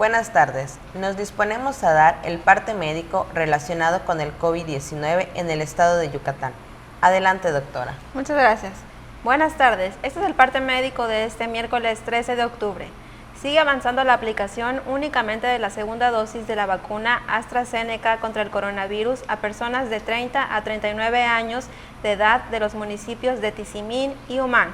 Buenas tardes. Nos disponemos a dar el parte médico relacionado con el COVID-19 en el estado de Yucatán. Adelante, doctora. Muchas gracias. Buenas tardes. Este es el parte médico de este miércoles 13 de octubre. Sigue avanzando la aplicación únicamente de la segunda dosis de la vacuna AstraZeneca contra el coronavirus a personas de 30 a 39 años de edad de los municipios de Tizimín y Humán,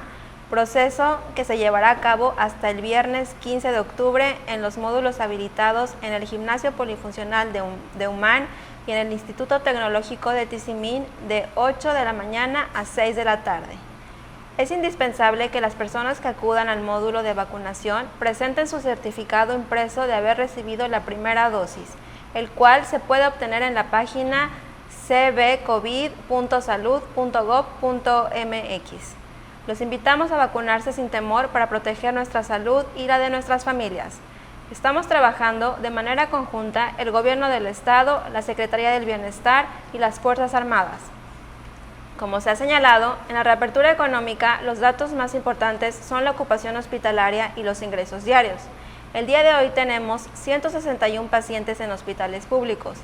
proceso que se llevará a cabo hasta el viernes 15 de octubre en los módulos habilitados en el Gimnasio Polifuncional de Humán y en el Instituto Tecnológico de Tizimín de 8 de la mañana a 6 de la tarde. Es indispensable que las personas que acudan al módulo de vacunación presenten su certificado impreso de haber recibido la primera dosis, el cual se puede obtener en la página cbcovid.salud.gov.mx. Los invitamos a vacunarse sin temor para proteger nuestra salud y la de nuestras familias. Estamos trabajando de manera conjunta el Gobierno del Estado, la Secretaría del Bienestar y las Fuerzas Armadas. Como se ha señalado, en la reapertura económica los datos más importantes son la ocupación hospitalaria y los ingresos diarios. El día de hoy tenemos 161 pacientes en hospitales públicos.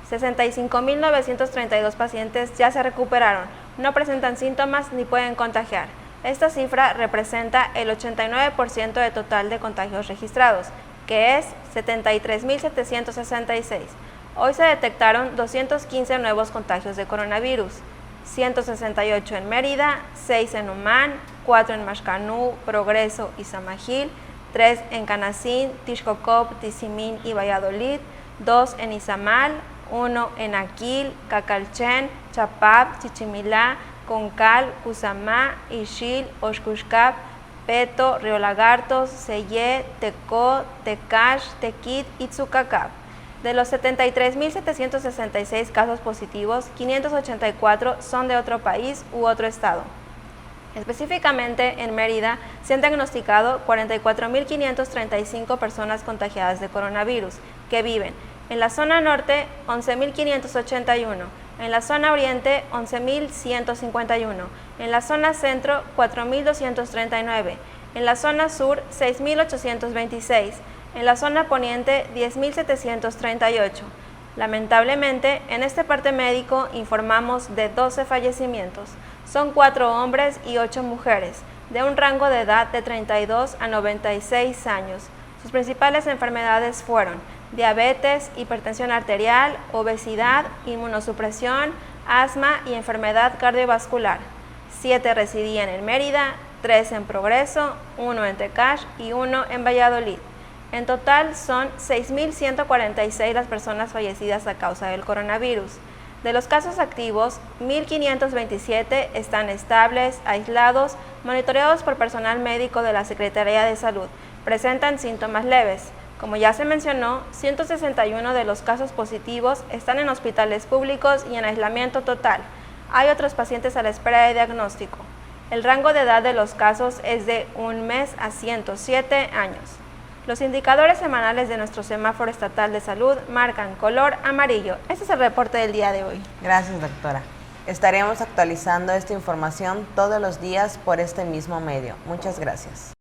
65.932 pacientes ya se recuperaron, no presentan síntomas ni pueden contagiar. Esta cifra representa el 89% del total de contagios registrados, que es 73.766. Hoy se detectaron 215 nuevos contagios de coronavirus. 168 en Mérida, 6 en Humán, 4 en Maxcanú, Progreso y Samajil, 3 en Canacín, Tixcocop, Tizimín y Valladolid, 2 en Izamal, 1 en Aquil, Cacalchen, Chapap, Chichimilá, Concal, Cusamá, Ixil, Oxcuxcap, Peto, Río Lagartos, Sellé, Tecó, Tecash, Tequit y Tzucacap. De los 73.766 casos positivos, 584 son de otro país u otro estado. Específicamente, en Mérida se han diagnosticado 44.535 personas contagiadas de coronavirus, que viven en la zona norte 11.581, en la zona oriente 11.151, en la zona centro 4.239, en la zona sur 6.826, en la zona poniente 10.738. Lamentablemente, en este parte médico informamos de 12 fallecimientos. Son 4 hombres y 8 mujeres, de un rango de edad de 32 a 96 años. Sus principales enfermedades fueron diabetes, hipertensión arterial, obesidad, inmunosupresión, asma y enfermedad cardiovascular. 7 residían en Mérida, 3 en Progreso, 1 en Tecash y 1 en Valladolid. En total son 6.146 las personas fallecidas a causa del coronavirus. De los casos activos, 1.527 están estables, aislados, monitoreados por personal médico de la Secretaría de Salud. Presentan síntomas leves. Como ya se mencionó, 161 de los casos positivos están en hospitales públicos y en aislamiento total. Hay otros pacientes a la espera de diagnóstico. El rango de edad de los casos es de 1 mes a 107 años. Los indicadores semanales de nuestro semáforo estatal de salud marcan color amarillo. Este es el reporte del día de hoy. Gracias, doctora. Estaremos actualizando esta información todos los días por este mismo medio. Muchas gracias.